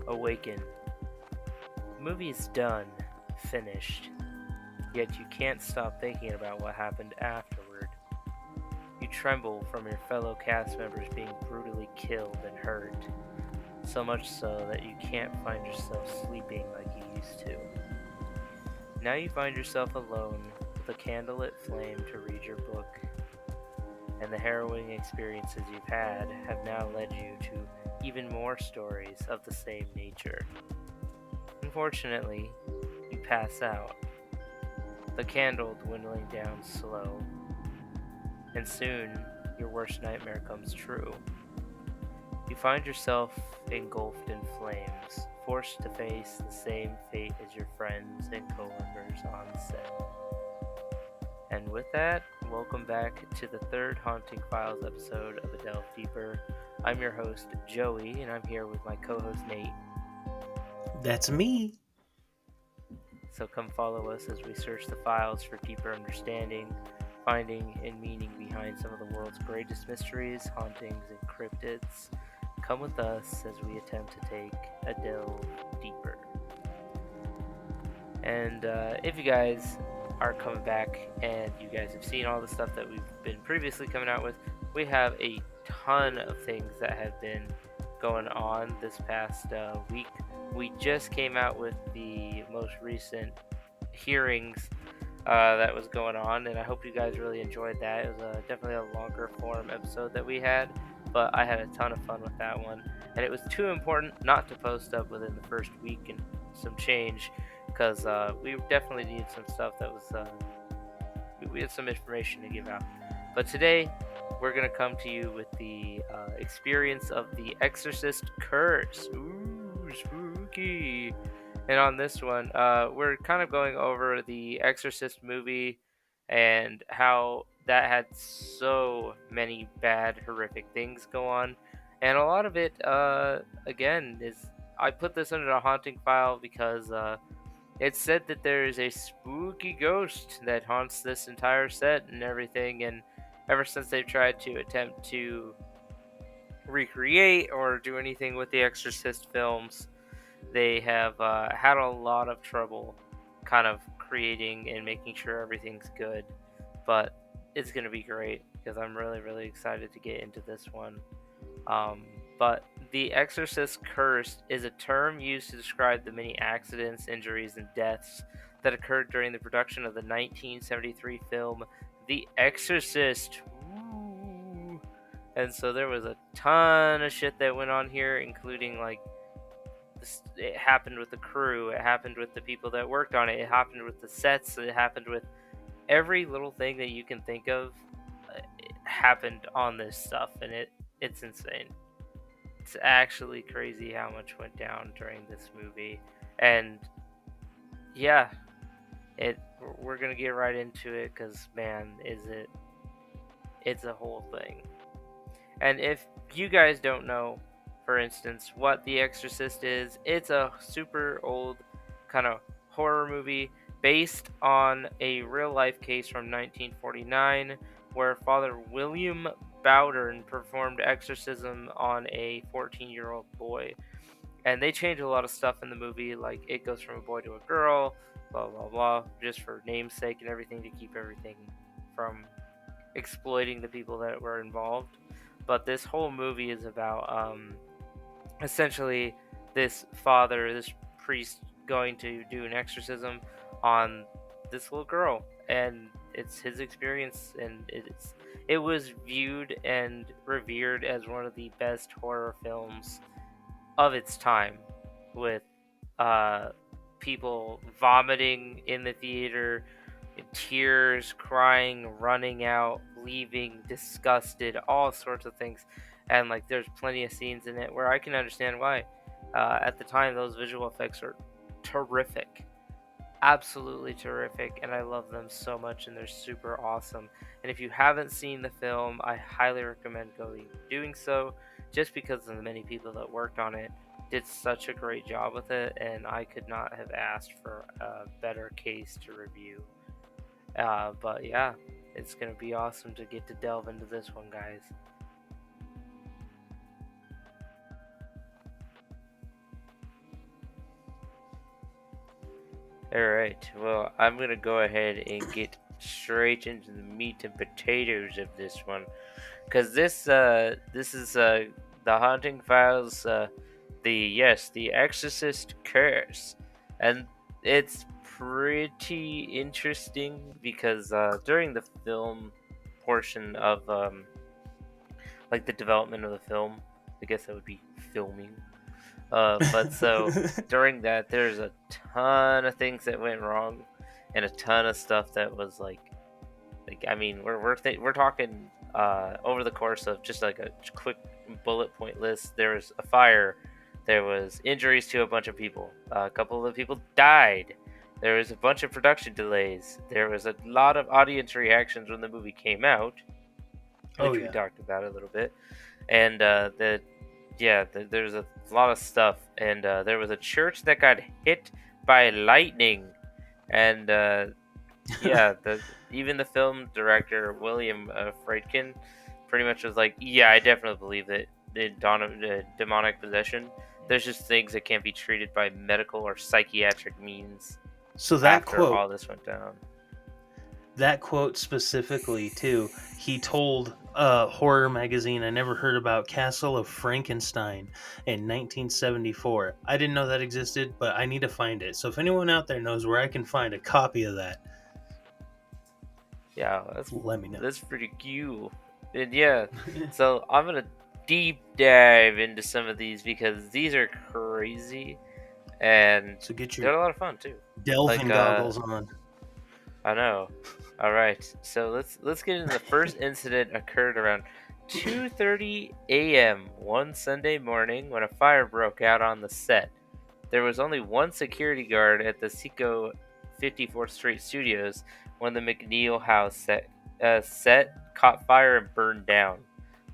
Awaken. The movie is done, finished, yet you can't stop thinking about what happened afterward. You tremble from your fellow cast members being brutally killed and hurt, so much so that you can't find yourself sleeping like you used to. Now you find yourself alone with a candlelit flame to read your book, and the harrowing experiences you've had have now led you to even more stories of the same nature. Unfortunately, you pass out, the candle dwindling down slow, and soon your worst nightmare comes true. You find yourself engulfed in flames, forced to face the same fate as your friends and coworkers on set. And with that, welcome back to the third Haunting Files episode of A Delve Deeper. I'm your host, Joey, and I'm here with my co-host, Nate. That's me. So come follow us as we search the files for deeper understanding, finding, and meaning behind some of the world's greatest mysteries, hauntings, and cryptids. Come with us as we attempt to take a delve deeper. And if you guys are coming back and you guys have seen all the stuff that we've been previously coming out with, we have a ton of things that have been going on this past week. We just came out with the most recent hearings that was going on, and I hope you guys really enjoyed that. It was definitely a longer form episode that we had, but I had a ton of fun with that one, and it was too important not to post up within the first week and some change, because we definitely needed some stuff that was we had some information to give out. But today we're gonna come to you with the experience of the Exorcist Curse. Ooh, spooky! And on this one, we're kind of going over the Exorcist movie and how that had so many bad, horrific things go on. And a lot of it, again, is I put this under a haunting file because it's said that there is a spooky ghost that haunts this entire set and everything. And ever since they've tried to attempt to recreate or do anything with the Exorcist films, they have had a lot of trouble kind of creating and making sure everything's good. But it's going to be great because I'm really, really excited to get into this one. Um, but the Exorcist Curse is a term used to describe the many accidents, injuries, and deaths that occurred during the production of the 1973 film The Exorcist. Ooh. And so there was a ton of shit that went on here, including like it happened with the crew, it happened with the people that worked on it, it happened with the sets, it happened with every little thing that you can think of. It happened on this stuff, and it's insane. It's actually crazy how much went down during this movie, and yeah, it we're gonna get right into it because man, it's a whole thing. And if you guys don't know, for instance, what The Exorcist is, it's a super old kind of horror movie based on a real life case from 1949 where Father William Bowdern performed exorcism on a 14-year-old boy. And they change a lot of stuff in the movie, like it goes from a boy to a girl, blah blah blah, just for namesake and everything to keep everything from exploiting the people that were involved. But this whole movie is about essentially this father, this priest, going to do an exorcism on this little girl, and it's his experience, and it was viewed and revered as one of the best horror films of its time, with uh, people vomiting in the theater, tears, crying, running out, leaving, disgusted, all sorts of things. And like, there's plenty of scenes in it where I can understand why. At the time, those visual effects are terrific, absolutely terrific, and I love them so much, and they're super awesome. And if you haven't seen the film, I highly recommend doing so, just because of the many people that worked on it did such a great job with it, and I could not have asked for a better case to review. But yeah, it's gonna be awesome to get to delve into this one, guys. Alright, well, I'm gonna go ahead and get straight into the meat and potatoes of this one. Because this is the Haunting Files, the Exorcist Curse. And it's pretty interesting because during the film portion of, like the development of the film, I guess that would be filming. But so during that, there's a ton of things that went wrong, and a ton of stuff that was like I mean, we're talking over the course of just like a quick bullet point list. There was a fire, there was injuries to a bunch of people, a couple of the people died. There was a bunch of production delays. There was a lot of audience reactions when the movie came out, Oh which we yeah. talked about a little bit, and there's a lot of stuff, and there was a church that got hit by lightning, and even the film director William Friedkin pretty much was like, yeah, I definitely believe that the demonic possession. There's just things that can't be treated by medical or psychiatric means So after all this went down. that quote specifically too, he told horror magazine I never heard about Castle of Frankenstein in 1974. I didn't know that existed, but I need to find it. So if anyone out there knows where I can find a copy of that, Yeah, let me know. that's pretty cool. And yeah, so I'm gonna deep dive into some of these because these are crazy and So get your they're a lot of fun too. Like delving goggles on. I know. All right, so let's get into the first incident occurred around 2:30 a.m. one Sunday morning when a fire broke out on the set. There was only one security guard at the Seco 54th Street studios when the McNeil house set caught fire and burned down.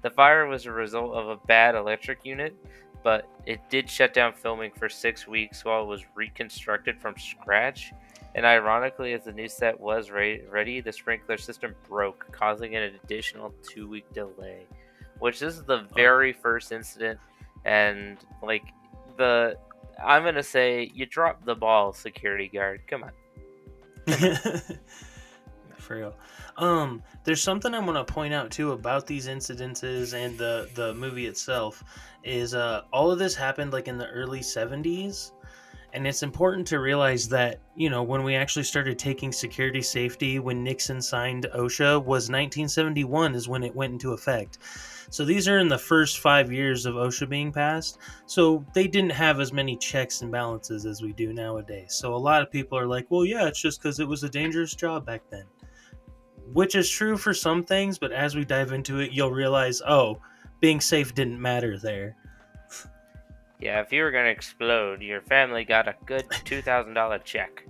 The fire was a result of a bad electric unit, but it did shut down filming for 6 weeks while it was reconstructed from scratch. And ironically, as the new set was ready, the sprinkler system broke, causing an additional 2 week delay. Which this is the Oh. very first incident, and like the I'm gonna say you dropped the ball, security guard. Come on. Come on. For real. There's something I want to point out too about these incidences and the movie itself is all of this happened like in the early 70s, and it's important to realize that, when we actually started taking security safety when Nixon signed OSHA was 1971 is when it went into effect. So these are in the first 5 years of OSHA being passed. So they didn't have as many checks and balances as we do nowadays. So a lot of people are like, well, yeah, it's just because it was a dangerous job back then. Which is true for some things, but as we dive into it, you'll realize, oh, being safe didn't matter there. Yeah, if you were gonna explode, your family got a good $2,000 check.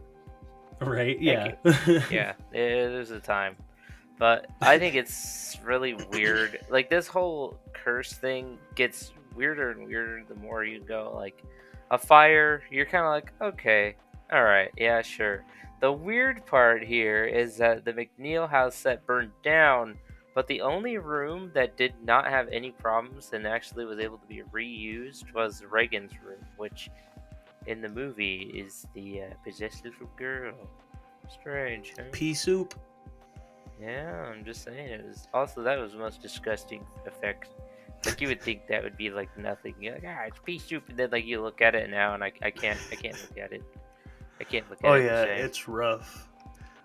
Right? Thank Yeah. you. Yeah, there's a time. But I think it's really weird. Like, this whole curse thing gets weirder and weirder the more you go. Like, a fire, you're kind of like, okay, alright, yeah, sure. The weird part here is that the McNeil house set burned down, but the only room that did not have any problems and actually was able to be reused was Reagan's room, which in the movie is the possessed little girl. Strange, huh? Pea soup. Yeah, I'm just saying. It was also that was the most disgusting effect. Like you would think that would be like nothing. You're like, it's pea soup, and then like you look at it now, and I can't look at it. I can't look at Oh it the yeah, same. it's rough.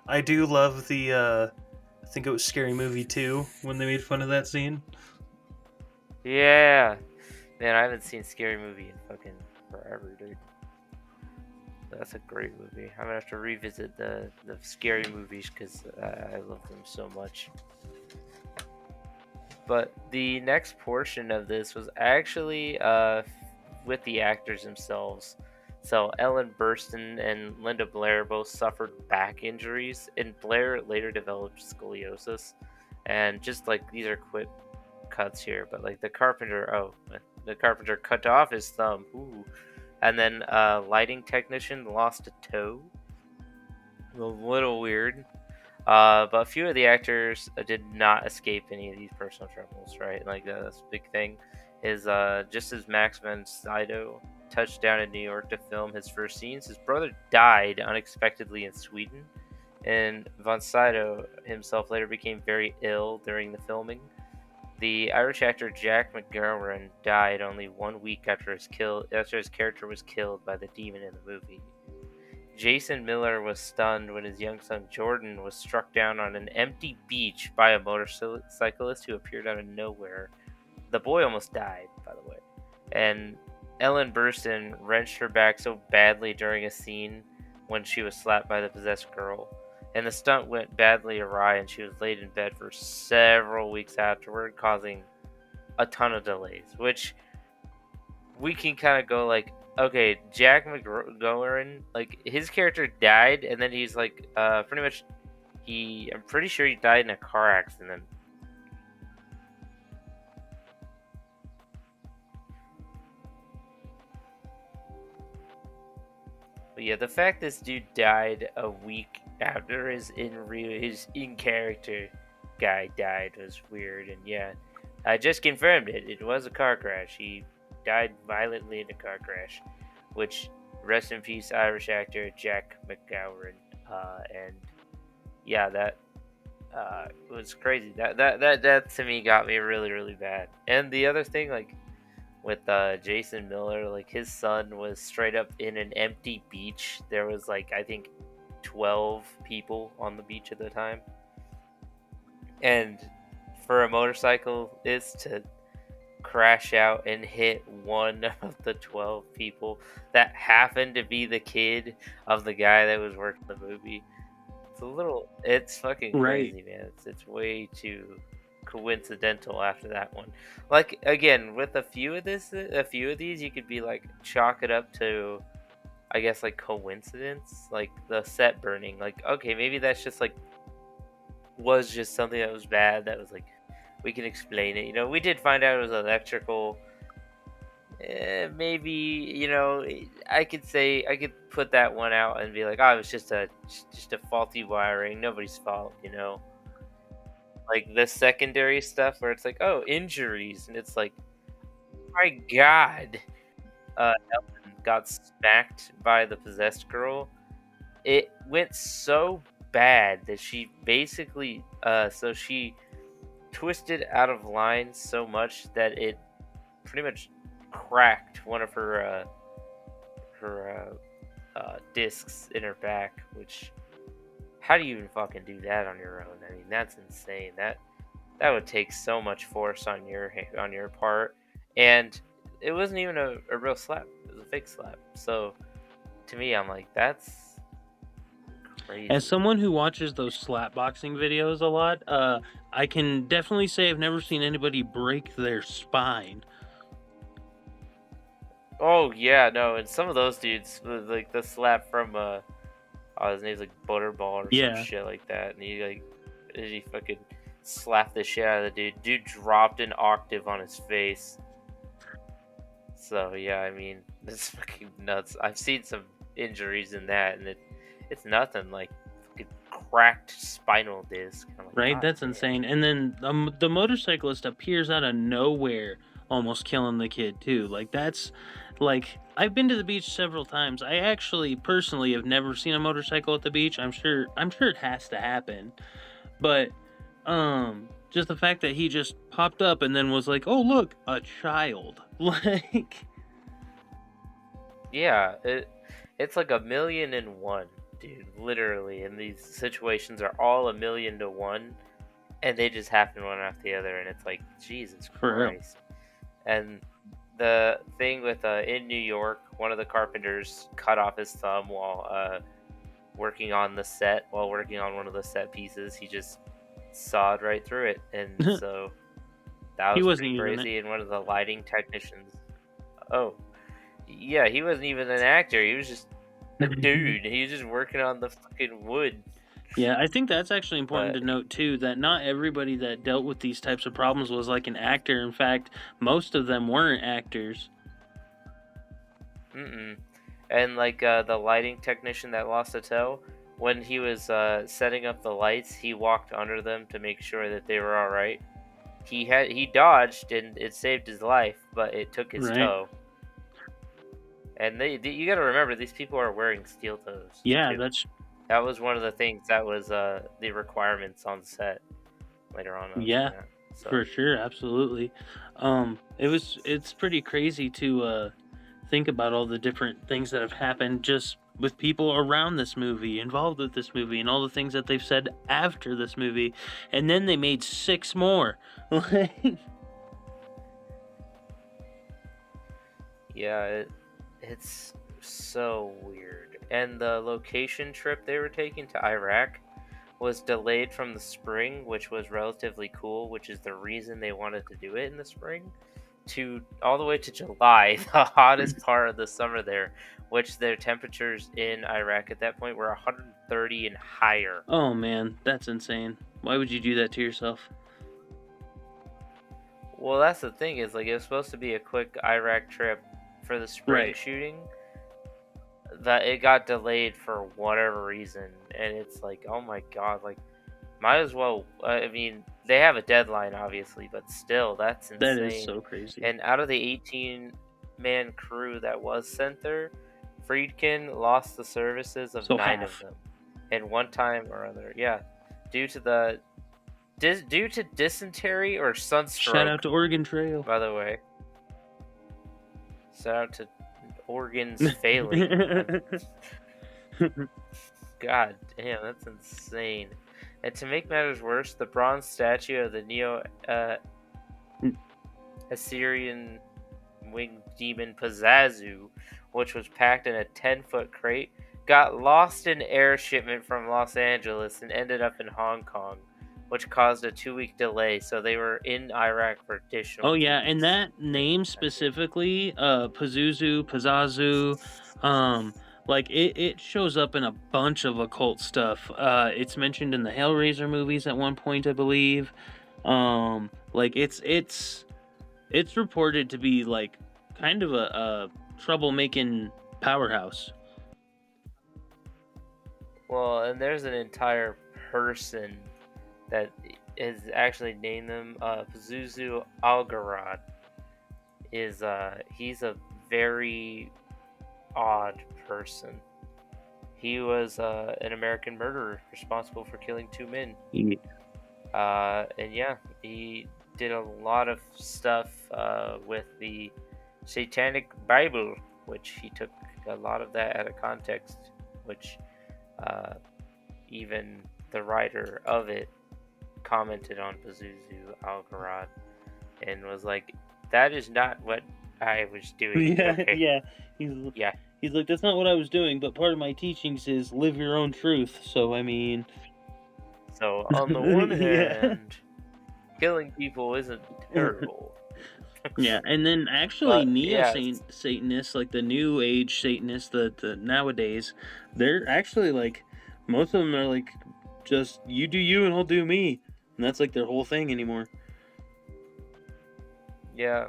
I do love the I think it was Scary Movie 2 when they made fun of that scene. Yeah, man, I haven't seen Scary Movie in fucking forever, dude. That's a great movie. I'm gonna have to revisit the scary movies because I love them so much. But the next portion of this was actually with the actors themselves. So Ellen Burstyn and Linda Blair both suffered back injuries, and Blair later developed scoliosis. And just like these are quick cuts here, but like the carpenter cut off his thumb. Ooh. And then lighting technician lost a toe. A little weird. But a few of the actors did not escape any of these personal troubles, right? Like that's a big thing is just as Max von Sydow touched down in New York to film his first scenes, his brother died unexpectedly in Sweden, and von Sydow himself later became very ill during the filming. The Irish actor Jack McGowan died only 1 week after his character was killed by the demon in the movie. Jason Miller was stunned when his young son Jordan was struck down on an empty beach by a motorcyclist who appeared out of nowhere. The boy almost died, by the way. And Ellen Burstyn wrenched her back so badly during a scene when she was slapped by the possessed girl. And the stunt went badly awry, and she was laid in bed for several weeks afterward, causing a ton of delays. Which we can kind of go like, okay, Jack McGowan, like his character died, and then he's like, pretty much, I'm pretty sure he died in a car accident. But yeah, the fact this dude died a week after his in character guy died was weird, and yeah, I just confirmed it. It was a car crash. He died violently in a car crash, which rest in peace, Irish actor Jack McGowan. And yeah, that was crazy. That to me got me really really bad. And the other thing, like with Jason Miller, like his son was straight up in an empty beach. There was like I think 12 people on the beach at the time, and for a motorcyclist to crash out and hit one of the 12 people that happened to be the kid of the guy that was working the movie. It's fucking Right. crazy, man. It's way too coincidental after that one. Like again, with a few of these, you could be like chalk it up to, I guess, like coincidence, like the set burning. Like okay, maybe that's just like was just something that was bad. That was like we can explain it. You know, we did find out it was electrical. Maybe I could put that one out and be like, oh, it was just a faulty wiring, nobody's fault. Like the secondary stuff where it's like, oh, injuries, and it's like, my God, Ellen got smacked by the possessed girl. It went so bad that she basically, so she twisted out of line so much that it pretty much cracked one of her discs in her back. Which, how do you even fucking do that on your own? I mean, that's insane. That would take so much force on your part, and it wasn't even a real slap. It was a fake slap. So to me, I'm like, that's As crazy. someone who watches those slap boxing videos a lot, I can definitely say I've never seen anybody break their spine. Oh yeah, no, and some of those dudes, like the slap from oh, his name's like Butterball or some Yeah. shit like that, and he fucking slapped the shit out of the dude. Dude dropped an octave on his face. So yeah, I mean, it's fucking nuts. I've seen some injuries in that, and it's nothing like fucking cracked spinal disc. I'm like, Right? God That's damn. insane. And then the motorcyclist appears out of nowhere, almost killing the kid too. Like that's like I've been to the beach several times. I actually personally have never seen a motorcycle at the beach. I'm sure it has to happen. But just the fact that he just popped up and then was like, "Oh, look, a child." Like Yeah, it's like 1,000,001, dude. Literally, and these situations are all 1,000,000 to 1, and they just happen one after the other, and it's like Jesus for real. Christ. And the thing with in New York, one of the carpenters cut off his thumb while working on the set, while working on one of the set pieces. He just sawed right through it, and so that He was wasn't pretty even it. crazy. And one of the lighting technicians, oh yeah, he wasn't even an actor. He was just a dude. He was just working on the fucking wood. Yeah, I think that's actually important But to note too that not everybody that dealt with these types of problems was like an actor. In fact, most of them weren't actors. mm-mm. And like the lighting technician that lost a toe, when he was setting up the lights, he walked under them to make sure that they were all right. he dodged and it saved his life, but it took his Right. toe. And you got to remember, these people are wearing steel toes Yeah, too. That was one of the things that was the requirements on set later on. yeah, Yeah. So for sure, absolutely. It's pretty crazy to think about all the different things that have happened just with people around this movie, involved with this movie, and all the things that they've said after this movie, and then they made 6 more. yeah, it's so weird. And the location trip they were taking to Iraq was delayed from the spring, which was relatively cool, which is the reason they wanted to do it in the spring, to all the way to July, the hottest part of the summer there, which their temperatures in Iraq at that point were 130 and higher. Oh man, that's insane. Why would you do that to yourself? Well, that's the thing, is like it was supposed to be a quick Iraq trip for the spring Right. shooting, that it got delayed for whatever reason, and it's like, oh my god, like might as well. I mean, they have a deadline, obviously, but still, that's That is insane. so crazy. And out of the 18-man crew that was sent there, Friedkin lost the services of So 9 of half. them, in one time or other. Yeah, due to dysentery or Shout sunstroke. out to Oregon Trail. By the way, shout out to organs failing. God damn, that's insane. And to make matters worse, the bronze statue of the Neo-Assyrian winged demon Pazazu, which was packed in a 10-foot crate, got lost in air shipment from Los Angeles and ended up in Hong Kong, which caused a 2-week delay. So they were in Iraq for additional. Oh 2 yeah, weeks. and that name specifically, Pazuzu, like it shows up in a bunch of occult stuff. It's mentioned in the Hellraiser movies at one point, I believe. Like it's reported to be like kind of a troublemaking powerhouse. Well, and there's an entire person that is actually named them Pazuzu Algarad. He's a very odd person. He was an American murderer responsible for killing 2 men. And yeah, he did a lot of stuff with the Satanic Bible, which he took a lot of that out of context, which even the writer of it commented on Pazuzu Algarad and was like, that is not what I was doing. Yeah, okay. yeah. Yeah. He's like, that's not what I was doing, but part of my teachings is live your own truth. So I mean, So on the one Yeah. hand, killing people isn't terrible. Yeah, and then actually But, yeah, Satanists, like the New Age Satanists, the nowadays, they're actually like, most of them are like, just you do you and I'll do me, and that's like their whole thing anymore. yeah,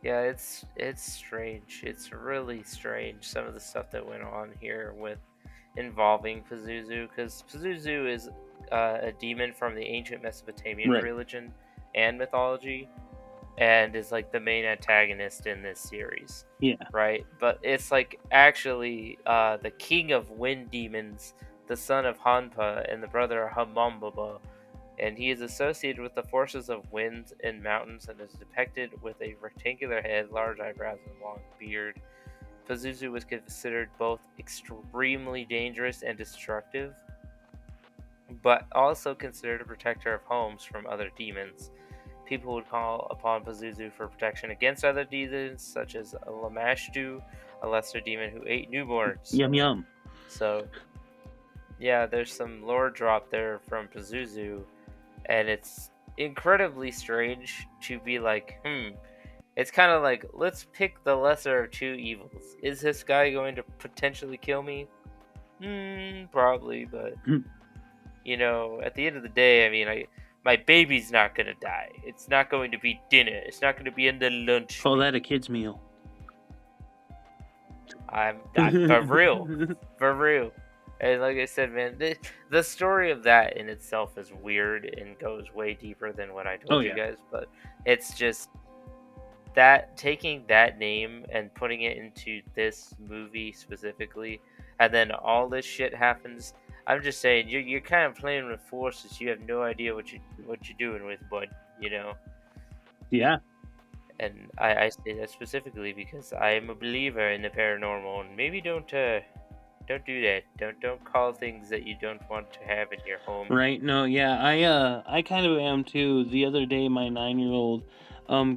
it's strange. It's really strange, some of the stuff that went on here with involving Pazuzu, because Pazuzu is a demon from the ancient Mesopotamian Right. religion and mythology, and is like the main antagonist in this series. Yeah. Right? But it's like actually the king of wind demons, the son of Hanpa and the brother of Hamambaba, and he is associated with the forces of winds and mountains and is depicted with a rectangular head, large eyebrows, and long beard. Pazuzu was considered both extremely dangerous and destructive, but also considered a protector of homes from other demons. People would call upon Pazuzu for protection against other demons, such as Lamashtu, a lesser demon who ate newborns. Yum yum. So, yeah, there's some lore drop there from Pazuzu, and it's incredibly strange to be like, it's kind of like, let's pick the lesser of 2 evils. Is this guy going to potentially kill me? Probably, but you know, at the end of the day, I mean, my baby's not gonna die. It's not going to be dinner. It's not going to be in the lunch. Call that a kid's meal. I'm for real, for real. And like I said, man, the story of that in itself is weird and goes way deeper than what I Oh told you yeah. guys. But it's just that taking that name and putting it into this movie specifically, and then all this shit happens. I'm just saying, you're kind of playing with forces. You have no idea what you're doing with, bud. You know. Yeah. And I say that specifically because I am a believer in the paranormal, and maybe don't do that. Don't call things that you don't want to have in your home. Right. No, yeah. I kind of am too. The other day my 9-year-old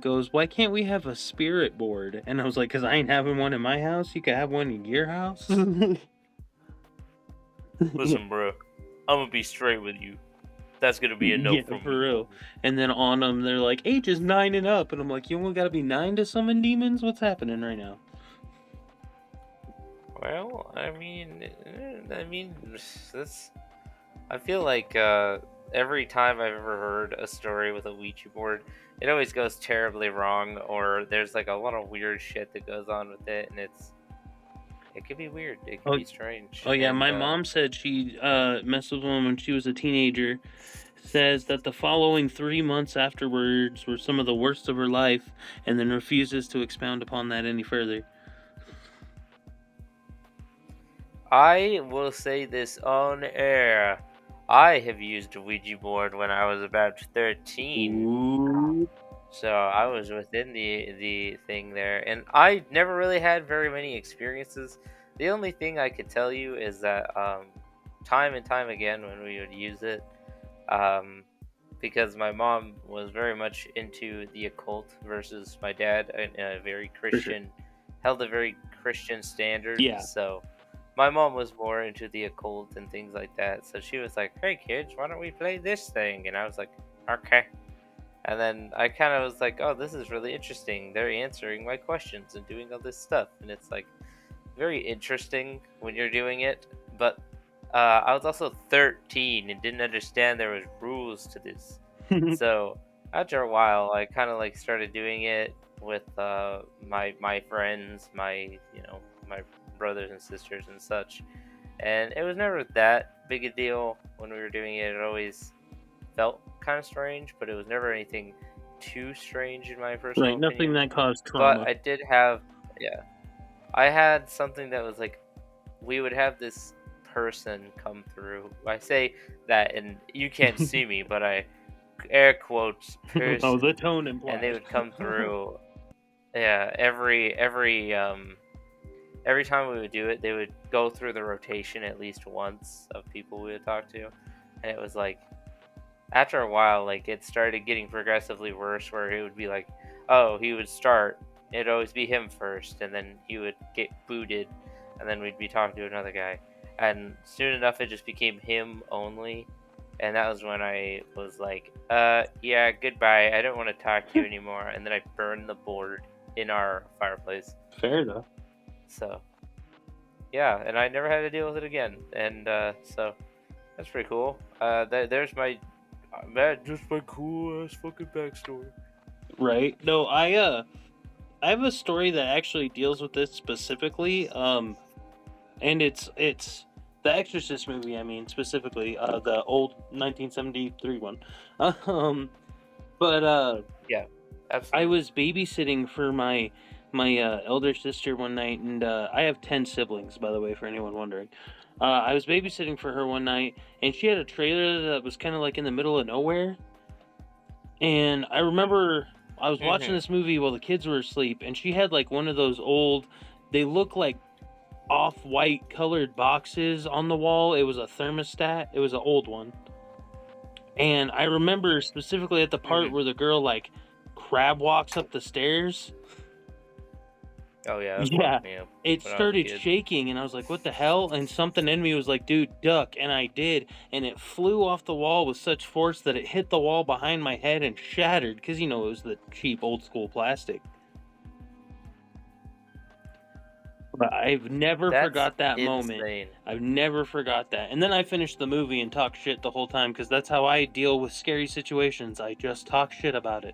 goes, "Why can't we have a spirit board?" And I was like, "Cuz I ain't having one in my house. You could have one in your house." Listen, bro, I'm gonna be straight with you. That's gonna be a no Yeah, from for me. real. And then on them they're like, "Ages 9 and up." And I'm like, "You only got to be 9 to summon demons? What's happening right now?" Well, I mean, that's. I feel like every time I've ever heard a story with a Ouija board, it always goes terribly wrong, or there's like a lot of weird shit that goes on with it, and it could be weird, it could Oh, be strange, oh yeah, and my mom said she messed with one when she was a teenager. Says that the following 3 months afterwards were some of the worst of her life, and then refuses to expound upon that any further. I will say this on air. I have used a Ouija board when I was about 13. Ooh. So I was within the thing there, and I never really had very many experiences. The only thing I could tell you is that time and time again when we would use it, um, because my mom was very much into the occult versus my dad, a very For sure. Christian, held a very Christian standard. Yeah. So my mom was more into the occult and things like that. So she was like, "Hey kids, why don't we play this thing?" And I was like, "Okay." And then I kind of was like, "Oh, this is really interesting. They're answering my questions and doing all this stuff." And it's like very interesting when you're doing it. But I was also 13 and didn't understand there was rules to this. So after a while, I kind of like started doing it with my friends, my brothers and sisters and such. And it was never that big a deal when we were doing it. It always felt kind of strange, but it was never anything too strange in my personal Right, nothing opinion. that caused But trauma. I did have, yeah, I had something that was like we would have this person come through. I say that, and you can't see me, but I air quotes Oh, the person, tone and they implies. would come through. Yeah, every time we would do it, they would go through the rotation at least once of people we would talk to, and it was like after a while, like it started getting progressively worse, where it would be like, oh, he would start, it'd always be him first, and then he would get booted, and then we'd be talking to another guy, and soon enough, it just became him only, and that was when I was like, yeah, goodbye, I don't want to talk to you anymore, and then I burned the board in our fireplace. Fair though. So yeah, and I never had to deal with it again, and so that's pretty cool. There's my just my cool ass fucking backstory. Right. No, I have a story that actually deals with this specifically. And it's the Exorcist movie. I mean, specifically, the old 1973 one. Um, but Yeah, I absolutely. was babysitting for my elder sister one night, and I have 10 siblings, by the way, for anyone wondering. I was babysitting for her one night, and she had a trailer that was kind of like in the middle of nowhere. And I remember I was watching Mhm. this movie while the kids were asleep, and she had like one of those old, they look like off-white colored boxes on the wall. It was a thermostat. It was an old one. And I remember specifically at the part Mhm. where the girl like crab walks up the stairs. Oh yeah, that Yeah. fucked me up It when I was a started kid. shaking and I was like, "What the hell?" And something in me was like, "Dude, duck." And I did, and it flew off the wall with such force that it hit the wall behind my head and shattered cuz it was the cheap old school plastic. But I've never That's forgot that moment. insane. I've never forgot that. And then I finished the movie and talked shit the whole time because that's how I deal with scary situations. I just talk shit about it.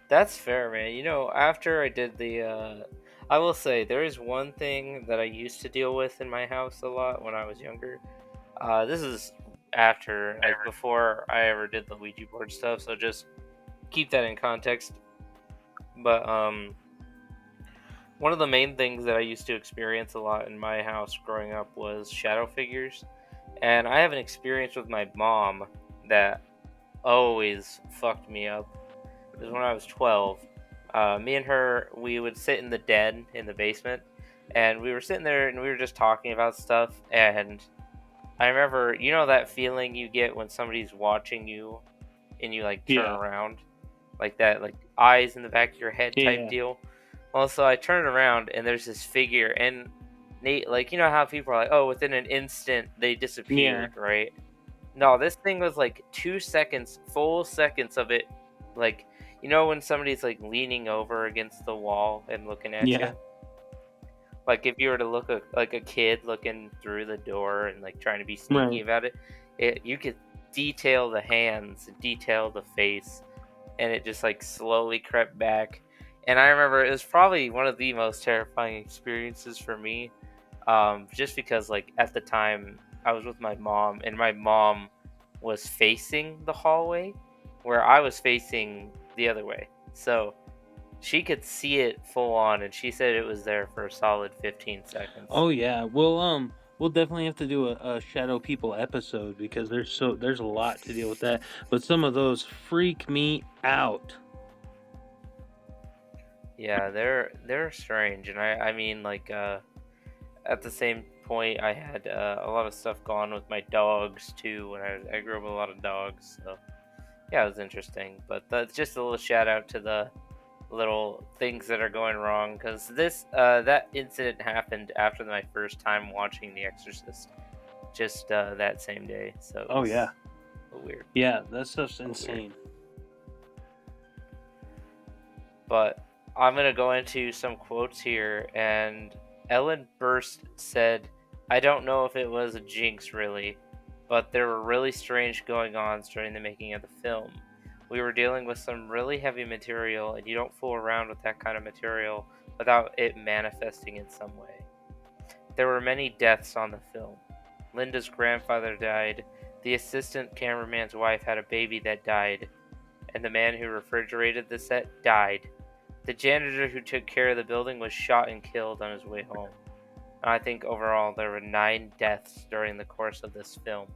That's fair, man. You know, after I did the, I will say there is one thing that I used to deal with in my house a lot when I was younger. This is after, like, before I ever did the Ouija board stuff, so just keep that in context. But one of the main things that I used to experience a lot in my house growing up was shadow figures. And I have an experience with my mom that always fucked me up. It was when I was 12. Me and her, we would sit in the den in the basement, and we were sitting there and we were just talking about stuff. And I remember, you know, that feeling you get when somebody's watching you and you like turn Yeah. around, like that, like eyes in the back of your head type Yeah. deal. Also, I turned around and there's this figure, and Nate, like, you know how people are like, oh, within an instant they Yeah. disappeared, right? No, this thing was like 2 seconds, full seconds of it. Like, you know, when somebody's like leaning over against the wall and looking at Yeah. you? Like, if you were to look like a kid looking through the door and like trying to be sneaky Right. about it, you could detail the hands, detail the face, and it just like slowly crept back. And I remember it was probably one of the most terrifying experiences for me, just because like at the time I was with my mom, and my mom was facing the hallway, where I was facing the other way, so she could see it full on, and she said it was there for a solid 15 seconds. Oh yeah. We'll definitely have to do a shadow people episode because there's a lot to deal with that. But some of those freak me out. Yeah, they're strange, and I mean, like, at the same point, I had a lot of stuff going on with my dogs too. When I grew up with a lot of dogs, so yeah, it was interesting. But that's just a little shout out to the little things that are going wrong, because this that incident happened after my first time watching The Exorcist, just that same day. So it Oh was yeah. a little weird. Yeah, that stuff's A little weird. insane. But I'm gonna go into some quotes here, and Ellen Burst said, "I don't know if it was a jinx really, but there were really strange going-ons during the making of the film. We were dealing with some really heavy material, and you don't fool around with that kind of material without it manifesting in some way. There were many deaths on the film. Linda's grandfather died, the assistant cameraman's wife had a baby that died, and the man who refrigerated the set died. The janitor who took care of the building was shot and killed on his way home. I think overall there were 9 deaths during the course of this film,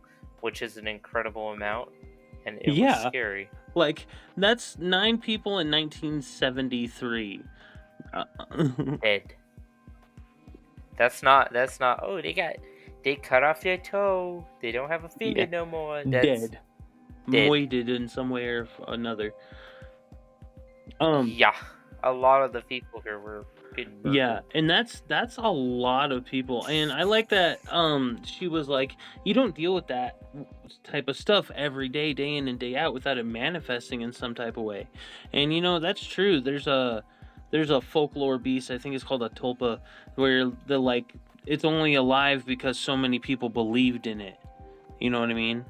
which is an incredible amount, and it was Yeah. scary." Like that's 9 people in 1973. Dead. That's not. Oh, they cut off their toe. They don't have a finger Yeah. no more. That's Dead. dead. Moited in some way or another. Yeah, a lot of the people here were getting murdered. Yeah, and that's a lot of people, and I like that. She was like, you don't deal with that type of stuff every day, day in and day out, without it manifesting in some type of way, and you know that's true. There's a folklore beast. I think it's called a tulpa, where the like it's only alive because so many people believed in it. You know what I mean?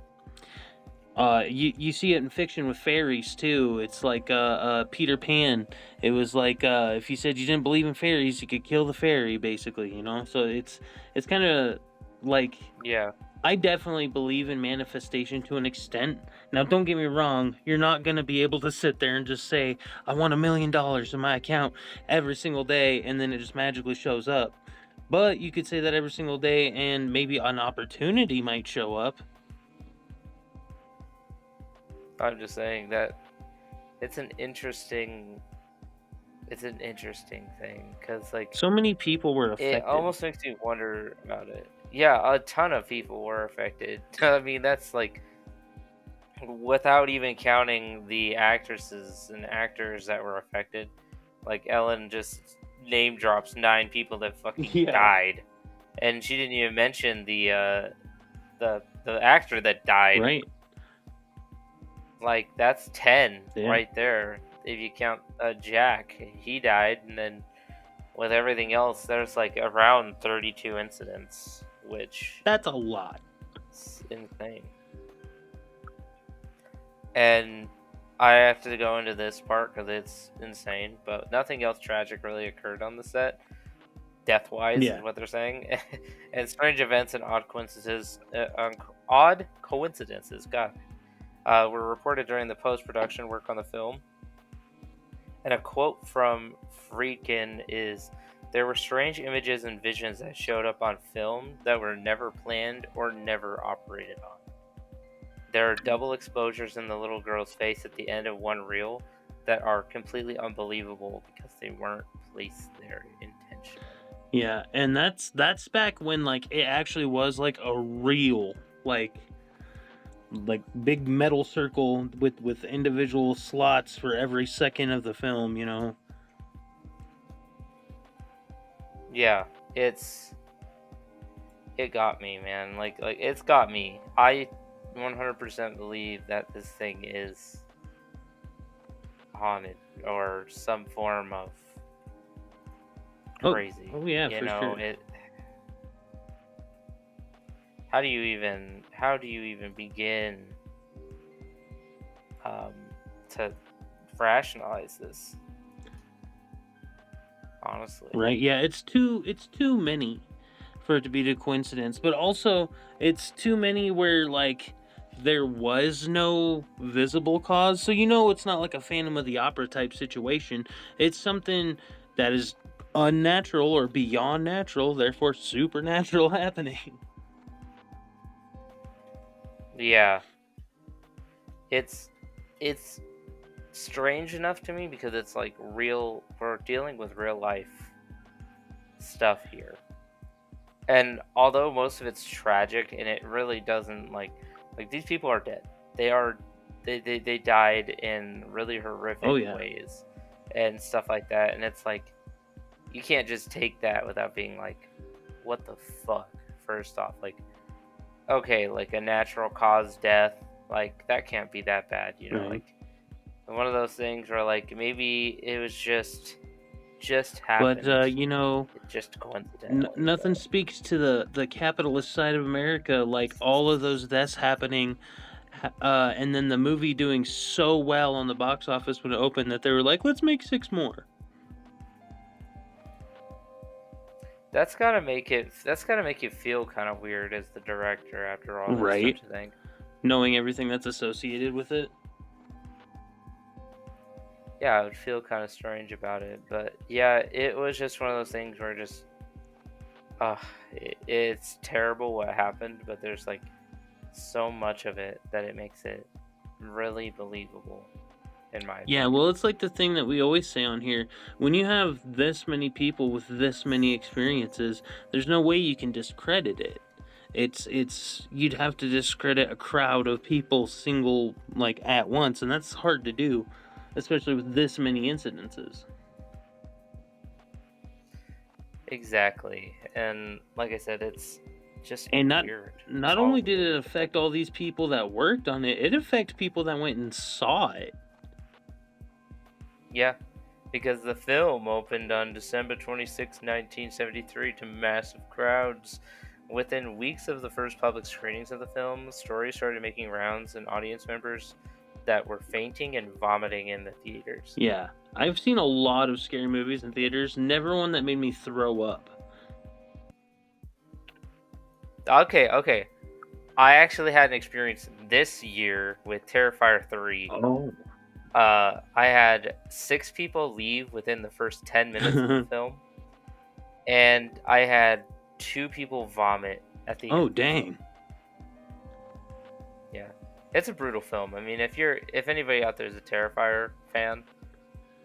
You see it in fiction with fairies too. It's like Peter Pan. It was like if you said you didn't believe in fairies, you could kill the fairy, basically. You know, so it's kind of like Yeah. I definitely believe in manifestation to an extent. Now, don't get me wrong. You're not gonna be able to sit there and just say I want $1 million in my account every single day, and then it just magically shows up. But you could say that every single day, and maybe an opportunity might show up. I'm just saying that it's an interesting thing, because like So many people were affected. it almost makes me wonder about it. Yeah, a ton of people were affected. I mean, that's like without even counting the actresses and actors that were affected. Like, Ellen just name drops 9 people that fucking Yeah. died, and she didn't even mention the actor that died. Right. Like, that's 10 Yeah. right there. If you count Jack, he died, and then with everything else, there's like around 32 incidents, which That's a lot. is insane. And I have to go into this part because it's insane, but nothing else tragic really occurred on the set, death-wise, Yeah. is what they're saying. And strange events and odd coincidences, God, were reported during the post-production work on the film. And a quote from Friedkin is, "There were strange images and visions that showed up on film that were never planned or never operated on. There are double exposures in the little girl's face at the end of one reel that are completely unbelievable because they weren't placed there intentionally." Yeah, and that's back when like it actually was like a real like big metal circle with individual slots for every second of the film, you know. Yeah, it got me, man. Like it's got me. I 100% believe that this thing is haunted or some form of crazy. Oh yeah, You for know, sure. it how do you even begin to rationalize this? Honestly. Right? Yeah, it's too many for it to be a coincidence, but also it's too many where like there was no visible cause. So you know it's not like a Phantom of the Opera type situation. It's something that is unnatural or beyond natural, therefore supernatural happening. Yeah. It's strange enough to me because it's like we're dealing with real life stuff here. And although most of it's tragic and it really doesn't like these people are dead. They died in really horrific Oh yeah. ways and stuff like that, and it's like you can't just take that without being like, what the fuck? First off, like, okay, like a natural cause death, like that can't be that bad, you know, Right. like one of those things where like maybe it was just But happened. you know, Just coincidentally. nothing speaks to the capitalist side of America like all of those deaths happening, and then the movie doing so well on the box office when it opened that they were like, let's make 6 more. That's gotta make you feel kind of weird as the director after all this, Right. don't you think? Knowing everything that's associated with it. Yeah, I would feel kind of strange about it, but yeah, it was just one of those things where just, it's terrible what happened, but there's like so much of it that it makes it really believable, in my Yeah, opinion. well, it's like the thing that we always say on here. When you have this many people with this many experiences, there's no way you can discredit it. It's you'd have to discredit a crowd of people single like at once, and that's hard to do, especially with this many incidences. Exactly, and like I said, it's just And weird. not only did it affect all these people that worked on it, it affected people that went and saw it. Yeah, because the film opened on December 26, 1973 to massive crowds. Within weeks of the first public screenings of the film, stories started making rounds and audience members that were fainting and vomiting in the theaters. Yeah, I've seen a lot of scary movies in theaters, never one that made me throw up. Okay. I actually had an experience this year with Terrifier 3. Oh. I had 6 people leave within the first 10 minutes of the film, and I had 2 people vomit at the end. Oh, dang. Yeah, it's a brutal film. I mean, if anybody out there is a Terrifier fan,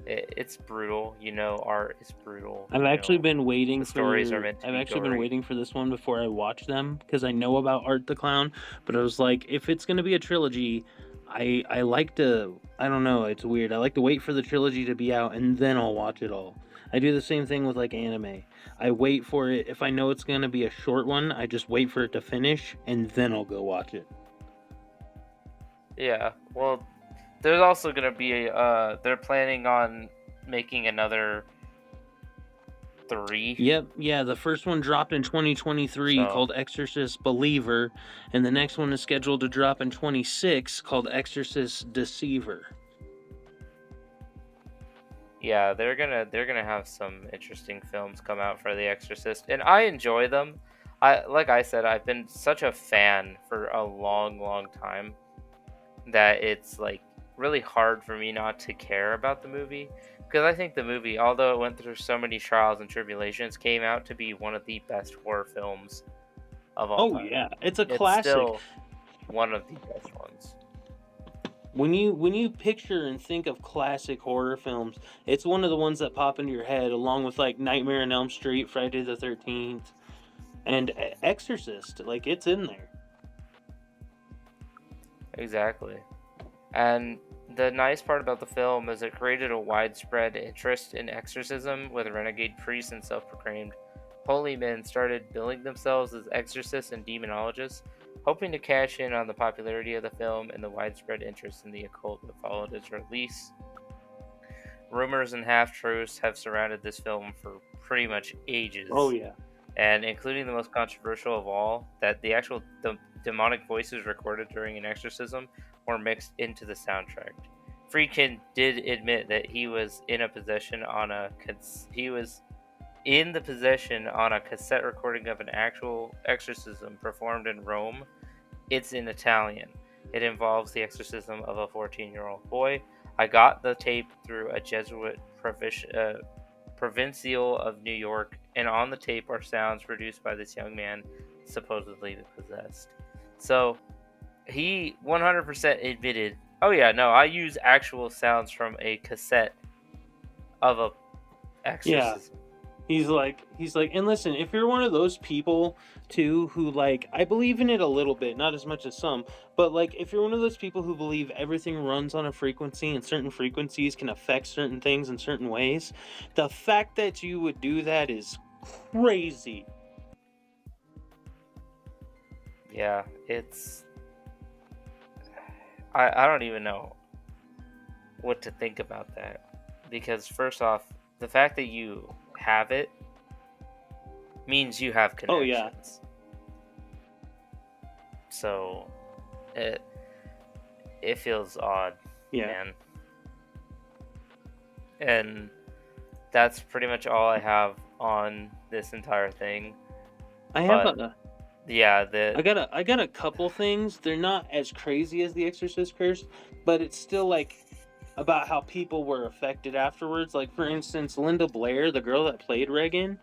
it's brutal. You know, art is brutal. I've actually been waiting the for. stories are meant to I've be actually gory. been waiting for this one before I watch them because I know about Art the Clown. But I was like, if it's gonna be a trilogy, I like to. I don't know. It's weird. I like to wait for the trilogy to be out and then I'll watch it all. I do the same thing with like anime. I wait for it. If I know it's gonna be a short one, I just wait for it to finish and then I'll go watch it. Yeah. Well, there's also gonna be they're planning on making another 3. Yep, yeah, the first one dropped in 2023 called Exorcist Believer, and the next one is scheduled to drop in 26 called Exorcist Deceiver. Yeah, they're gonna have some interesting films come out for The Exorcist, and I enjoy them. Like I said, I've been such a fan for a long, long time that it's like really hard for me not to care about the movie, because I think the movie, although it went through so many trials and tribulations, came out to be one of the best horror films of all Oh time. yeah, it's a It's classic. still one of the best ones. When you picture and think of classic horror films, it's one of the ones that pop into your head, along with like Nightmare on Elm Street, Friday the 13th, and Exorcist. Like, it's in there. Exactly. And the nice part about the film is it created a widespread interest in exorcism, with renegade priests and self-proclaimed holy men started billing themselves as exorcists and demonologists, hoping to cash in on the popularity of the film and the widespread interest in the occult that followed its release. Rumors and half-truths have surrounded this film for pretty much ages. Oh yeah. And including the most controversial of all, that the actual demonic voices recorded during an exorcism were mixed into the soundtrack. Friedkin did admit that he was in the possession on a cassette recording of an actual exorcism performed in Rome. It's in Italian. It involves the exorcism of a 14-year-old boy. I got the tape through a Jesuit provincial of New York, and on the tape are sounds produced by this young man, supposedly possessed. So he 100% admitted, "Oh yeah, no, I use actual sounds from a cassette of a exorcism." He's like, and listen, if you're one of those people too who, like, I believe in it a little bit, not as much as some, but like, if you're one of those people who believe everything runs on a frequency and certain frequencies can affect certain things in certain ways, the fact that you would do that is crazy. Yeah, it's. I don't even know what to think about that. Because, first off, the fact that you have it means you have connections. Oh yeah. So, it feels odd, Yeah. man. And that's pretty much all I have on this entire thing. I have But- a. Yeah, I got a couple things. They're not as crazy as the Exorcist Curse, but it's still like about how people were affected afterwards. Like, for instance, Linda Blair, the girl that played Regan,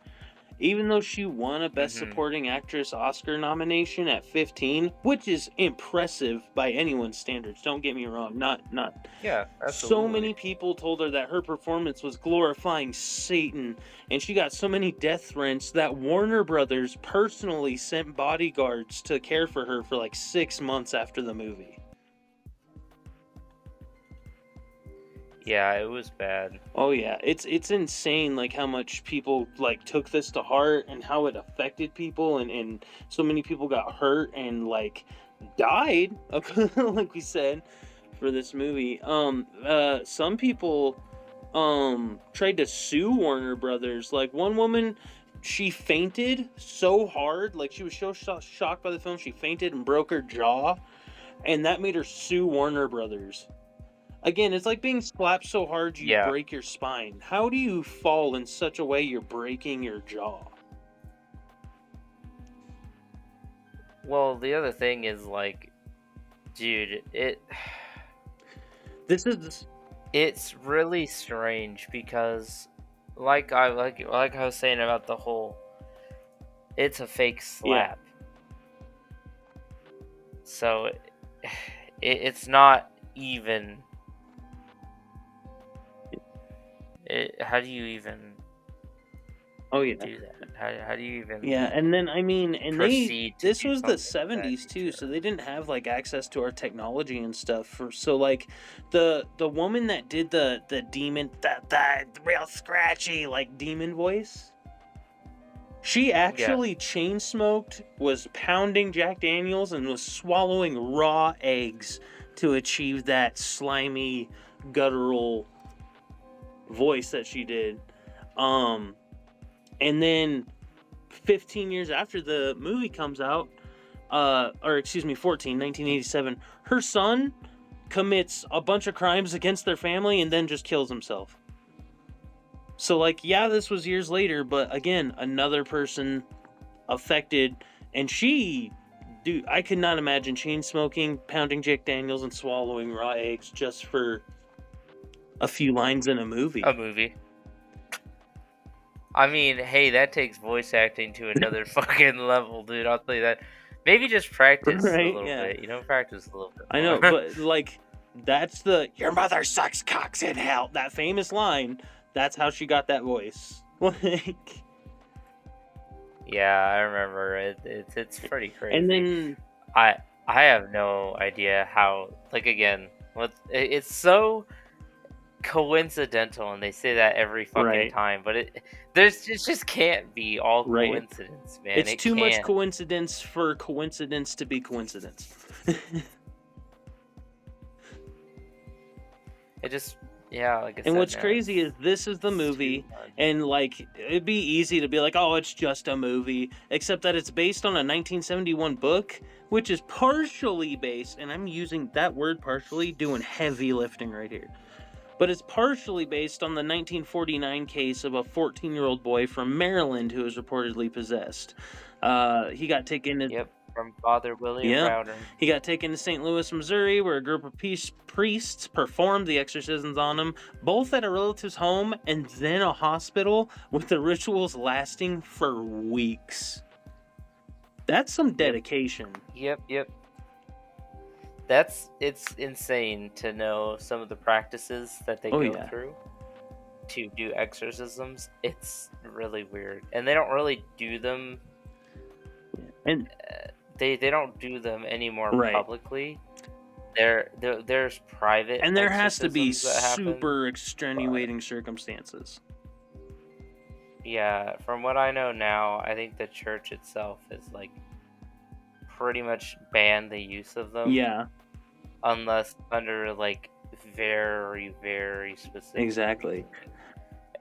even though she won a Best Mhm. Supporting Actress Oscar nomination at 15, which is impressive by anyone's standards. Don't get me wrong. Not. yeah, So absolutely. many people told her that her performance was glorifying Satan, and she got so many death threats that Warner Brothers personally sent bodyguards to care for her for like 6 months after the movie. Yeah, it was bad. Oh yeah, it's insane, like, how much people like took this to heart and how it affected people, and so many people got hurt and like died, like we said, for this movie. Some people tried to sue Warner Brothers. Like, one woman, she fainted so hard, like she was so shocked by the film, she fainted and broke her jaw, and that made her sue Warner Brothers. Again, it's like being slapped so hard you Yeah. break your spine. How do you fall in such a way you're breaking your jaw? Well, the other thing is, like, dude, it's really strange because, like I was saying about the whole, it's a fake slap. So it's not even. How do you even Oh yeah. do that? How do you even? Yeah, and then I mean, and Proceed to this do was the something like that 70s too, to- so they didn't have like access to our technology and stuff. So like the woman that did the demon, that real scratchy like demon voice, she actually chain smoked, was pounding Jack Daniels, and was swallowing raw eggs to achieve that slimy, guttural voice that she did. And then 15 years after the movie comes out, 1987, her son commits a bunch of crimes against their family and then just kills himself. So, like, yeah, this was years later, but again, another person affected, and she, dude, I could not imagine chain smoking, pounding Jack Daniels, and swallowing raw eggs just for a few lines in a movie. A movie. I mean, hey, that takes voice acting to another fucking level, dude. I'll tell you that. Maybe just practice a Right, little yeah. bit. You know, practice a little bit I know, more. but like, that's the "your mother sucks cocks in hell," that famous line. That's how she got that voice. Like, Yeah, I remember it. It's pretty crazy. and then I have no idea how. Like again, it's so coincidental, and they say that every fucking Right. time. But it just can't be all Right. coincidence, man. It's It too much can't. coincidence for coincidence to be coincidence. It just like I said. And what's man, crazy is this is the it's too movie, much. and like it'd be easy to be like, oh, it's just a movie, except that it's based on a 1971 book, which is partially based, and I'm using that word partially, doing heavy lifting right here. But it's partially based on the 1949 case of a 14-year-old boy from Maryland who was reportedly possessed. He got taken to Yep, from Father William Yeah. Browder. He got taken to St. Louis, Missouri, where a group of priests performed the exorcisms on him, both at a relative's home and then a hospital, with the rituals lasting for weeks. That's some dedication. Yep. It's insane to know some of the practices that they go through to do exorcisms. It's really weird, and they don't really do them. And they don't do them anymore Right. publicly. There's private, and there has to be exorcisms that happen, super extenuating circumstances. Yeah, from what I know now, I think the church itself has like pretty much banned the use of them. Yeah, Unless under like very, very specific. exactly.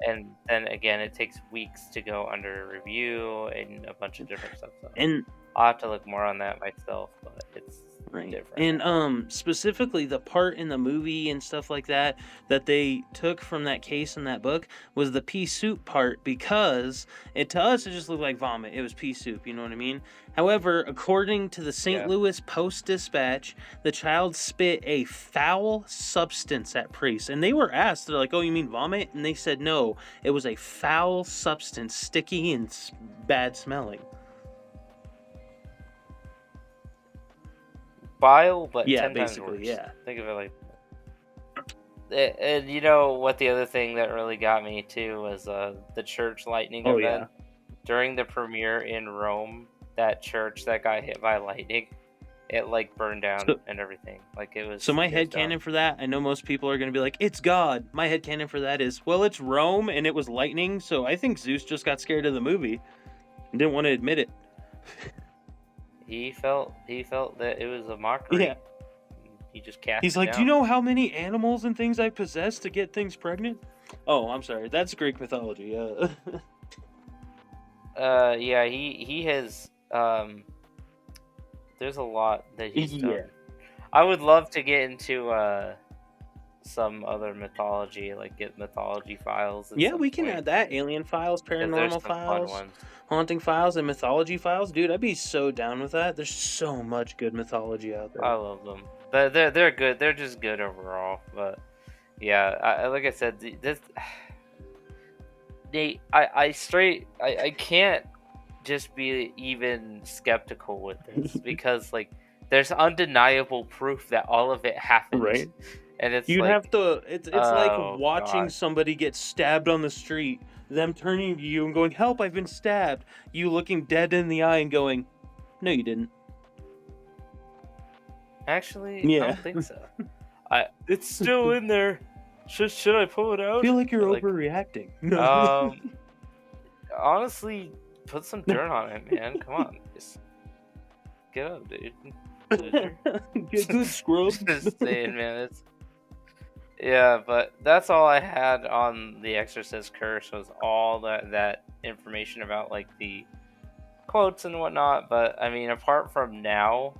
And then again, it takes weeks to go under review and a bunch of different stuff. So And I'll have to look more on that myself, but it's right. different. And specifically the part in the movie and stuff like that they took from that case in that book was the pea soup part, because to us it just looked like vomit. It was pea soup, you know what I mean? However, according to the St. Louis Post-Dispatch, the child spit a foul substance at priests, and they were asked, they're like, "Oh, you mean vomit?" And they said no, it was a foul substance, sticky and bad smelling. Bile, but 10 times basically, worse. yeah. Think of it like that. And you know what? The other thing that really got me too was the church lightning event. During the premiere in Rome, that church that got hit by lightning, it like burned down and everything. Like it was. So my headcanon for that, I know most people are going to be like, it's God. My headcanon for that is, well, it's Rome and it was lightning, so I think Zeus just got scared of the movie and didn't want to admit it. He felt that it was a mockery. Yeah. He just cast He's it like, down. do you know how many animals and things I possess to get things pregnant? Oh, I'm sorry. That's Greek mythology. Yeah, he has there's a lot that he's done. I would love to get into some other mythology, like get mythology files. Yeah, we can add that. Alien files, paranormal files, haunting files, and mythology files. Dude, I'd be so down with that. There's so much good mythology out there. I love them. They're good. They're just good overall. But yeah, like I said, this Nate, I can't just be even skeptical with this because like there's undeniable proof that all of it happened. Right. And it's You'd like, have to. It's like watching God. somebody get stabbed on the street, them turning to you and going, "Help! I've been stabbed." You looking dead in the eye and going, "No, you didn't." Actually, Yeah. I don't think so. It's still in there. Should I pull it out? I feel like you're overreacting. Honestly, put some dirt on it, man. Come on, just get up, dude. Get good, scrub. Just saying, man. Yeah, but that's all I had on the Exorcist Curse, was all that information about like the quotes and whatnot. But I mean, apart from now,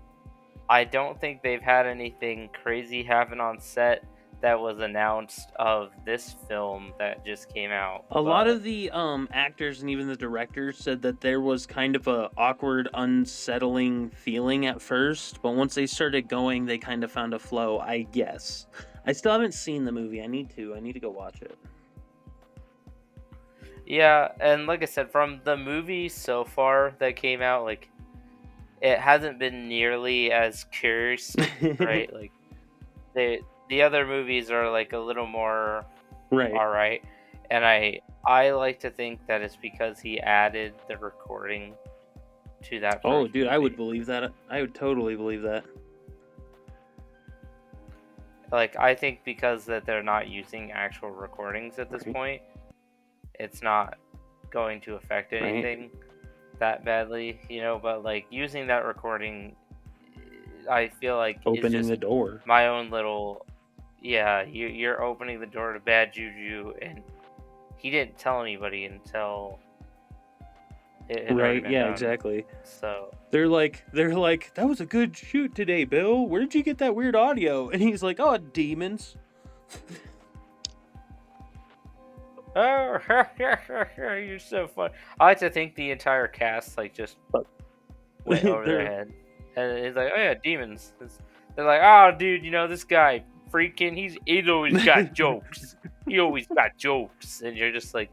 I don't think they've had anything crazy happen on set that was announced of this film that just came out. A lot but- of the actors and even the directors said that there was kind of a awkward, unsettling feeling at first, but once they started going, they kind of found a flow, I guess. I still haven't seen the movie. I need to go watch it. Yeah, and like I said, from the movie so far that came out, like, it hasn't been nearly as cursed, right? Like, the other movies are like a little more Right. alright, and I like to think that it's because he added the recording to that Oh, first dude, I would movie. believe that. I would totally believe that. Like, I think because that they're not using actual recordings at this Right. point, it's not going to affect Right. anything that badly, you know, but like using that recording, I feel like is Opening just the door. my own little, yeah, you're opening the door to bad juju, and he didn't tell anybody until it had already Right, been yeah, done. exactly. So They're like, that was a good shoot today, Bill. Where did you get that weird audio? And he's like, oh, demons. oh, you're so fun. I like to think the entire cast like just went over their They're- head, and it's like, oh yeah, demons. They're like, oh dude, you know this guy freaking, he's always got jokes. He always got jokes, and you're just like,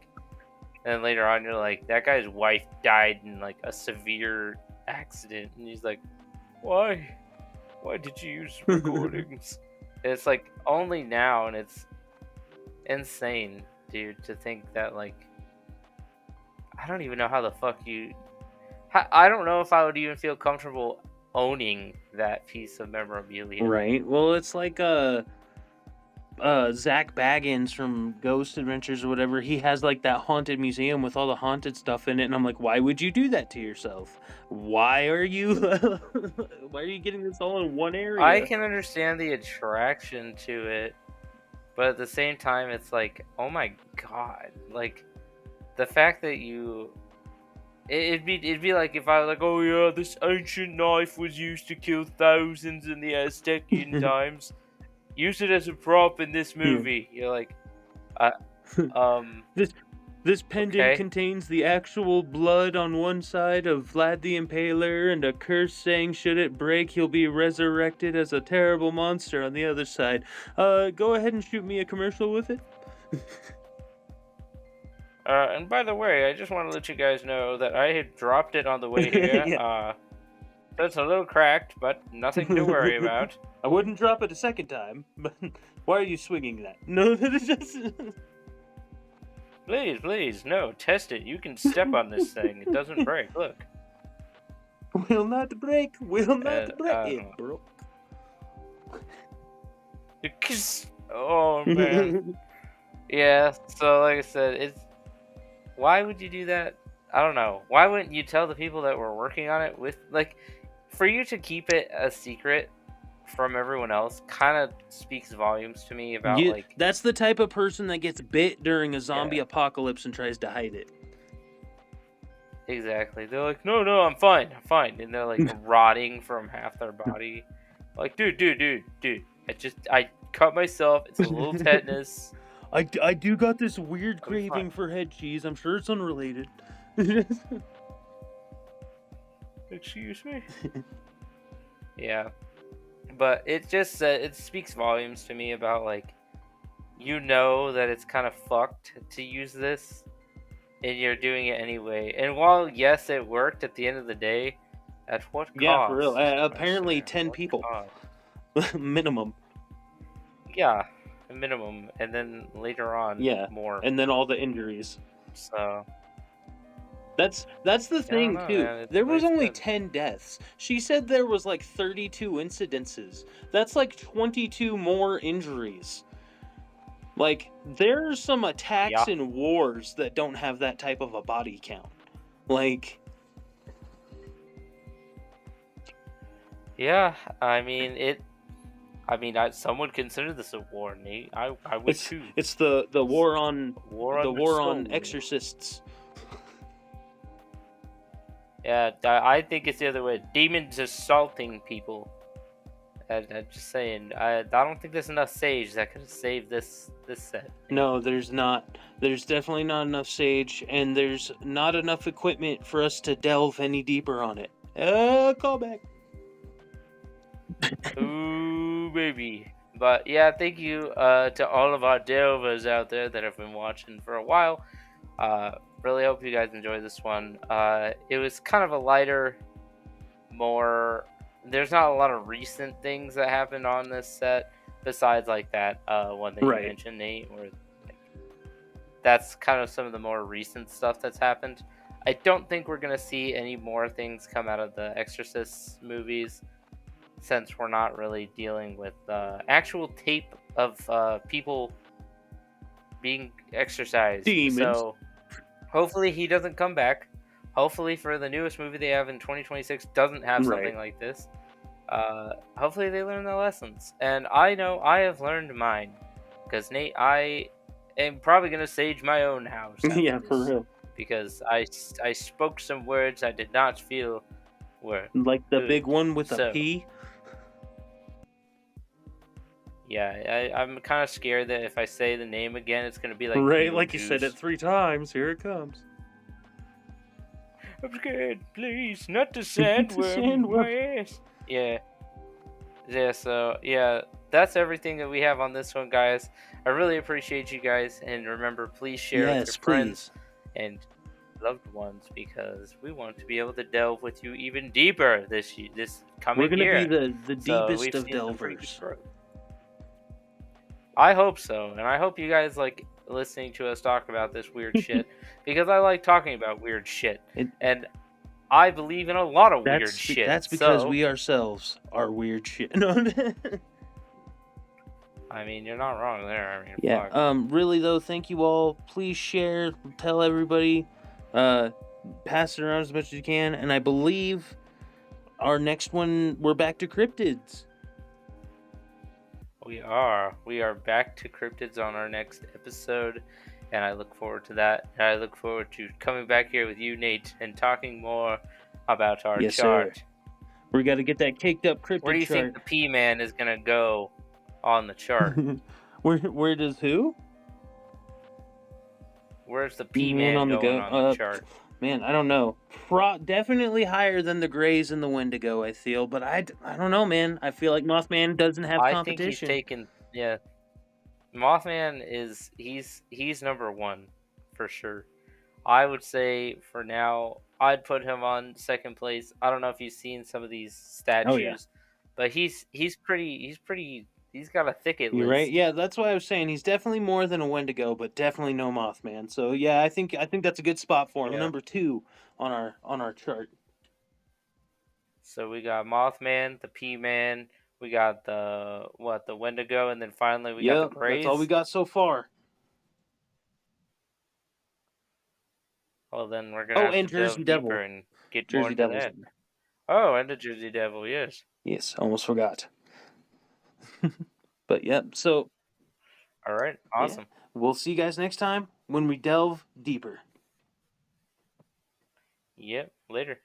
and then later on you're like, that guy's wife died in like a severe accident, and he's like, why did you use recordings? And it's like only now, and it's insane, dude, to think that like, I don't even know how the fuck I don't know if I would even feel comfortable owning that piece of memorabilia. Right. Well, it's like Zach Baggins from Ghost Adventures or whatever. He has like that haunted museum with all the haunted stuff in it, and I'm like, why would you do that to yourself? Why are you getting this all in one area? I can understand the attraction to it, but at the same time, it's like, oh my god, like the fact that it'd be like if I was like, oh yeah, this ancient knife was used to kill thousands in the Aztecian times. Use it as a prop in this movie. You're like, This pendant Okay. contains the actual blood on one side of Vlad the Impaler and a curse saying should it break, he'll be resurrected as a terrible monster on the other side. Go ahead and shoot me a commercial with it. and by the way, I just want to let you guys know that I had dropped it on the way here. Yeah. So it's a little cracked, but nothing to worry about. I wouldn't drop it a second time, but why are you swinging that? No, that is just... Please, no, test it. You can step on this thing. It doesn't break. Look. Will not break, will not break. I It don't broke. Oh, man. Yeah, so like I said, why would you do that? I don't know. Why wouldn't you tell the people that were working on it with, like, for you to keep it a secret from everyone else kind of speaks volumes to me about, like... That's the type of person that gets bit during a zombie apocalypse and tries to hide it. Exactly. They're like, no, I'm fine. And they're, like, rotting from half their body. Like, dude. I cut myself. It's a little tetanus. I do got this weird I'll be craving fine. for head cheese. I'm sure it's unrelated. Excuse me? Yeah. But it just it speaks volumes to me about, like, you know that it's kind of fucked to use this, and you're doing it anyway. And while, yes, it worked at the end of the day, at what cost? Yeah, for real. I Apparently swear, 10 what people. cost? Minimum. Yeah, a minimum. And then later on, Yeah. more. And then all the injuries. So... That's the thing know, too. man. It's There was like only that- 10 deaths. She said there was like 32 incidences. That's like 22 more injuries. Like, there are some attacks Yeah. in wars that don't have that type of a body count. Like, Yeah, I mean, some would consider this a war, Nate. I would it's too. it's the war on War the on war on soul. exorcists. Yeah, I think it's the other way. Demons assaulting people. I'm just saying. I don't think there's enough sage that could save this set. No, there's not. There's definitely not enough sage, and there's not enough equipment for us to delve any deeper on it. Callback. Ooh, baby. But yeah, thank you to all of our delvers out there that have been watching for a while. Really hope you guys enjoy this one. It was kind of a lighter, more. There's not a lot of recent things that happened on this set besides like that one that you Right. mentioned, Nate, where like, that's kind of some of the more recent stuff that's happened. I don't think we're gonna see any more things come out of the Exorcist movies, since we're not really dealing with actual tape of people being exorcised. Demons. So hopefully he doesn't come back. Hopefully for the newest movie they have in 2026 doesn't have something like this. Hopefully they learn their lessons. And I know I have learned mine. Because Nate, I am probably going to sage my own house. Yeah, after for this, real. Because I spoke some words I did not feel were Like the good. big one with So, a P. Yeah, I'm kind of scared that if I say the name again, it's going to be like Right, like you said it Beetlejuice. 3 times. Here it comes. I'm scared, please, not the sandworm. My ass. Yeah. Yeah, so, yeah, that's everything that we have on this one, guys. I really appreciate you guys, and remember, please share with your friends and loved ones, because we want to be able to delve with you even deeper this coming year. We're going to be the So deepest we've of seen some pretty good delvers. growth. I hope so, and I hope you guys like listening to us talk about this weird shit, because I like talking about weird shit, and I believe in a lot of weird shit. That's because we ourselves are weird shit. No. I mean, you're not wrong there. I mean, Yeah. fuck. Really though, thank you all. Please share, tell everybody, pass it around as much as you can. And I believe our next one, we're back to cryptids. We are back to cryptids on our next episode, and I look forward to that. And I look forward to coming back here with you, Nate, and talking more about our chart. Sir. We got to get that caked up cryptid chart. Where do you think the P-Man is gonna go on the chart? Where does who? Where's the P-Man on the chart? Man, I don't know. Definitely higher than the Greys and the Wendigo, I feel. But I don't know, man. I feel like Mothman doesn't have competition. I think he's taken... Yeah. Mothman is... He's number one, for sure. I would say, for now, I'd put him on second place. I don't know if you've seen some of these statues. But he's pretty... He's got a thicket list. You're right. Yeah, that's why I was saying he's definitely more than a Wendigo, but definitely no Mothman. So yeah, I think that's a good spot for him. Yeah. Number 2 on our chart. So we got Mothman, the P-Man, we got the Wendigo, and then finally we got the Greys. That's all we got so far. Well, then we're gonna have to Jersey Devil and get Jersey more into that. Oh, and the Jersey Devil, yes. Yes, almost forgot. But yep, so all right, awesome. Yeah. We'll see you guys next time when we delve deeper. Yep, later.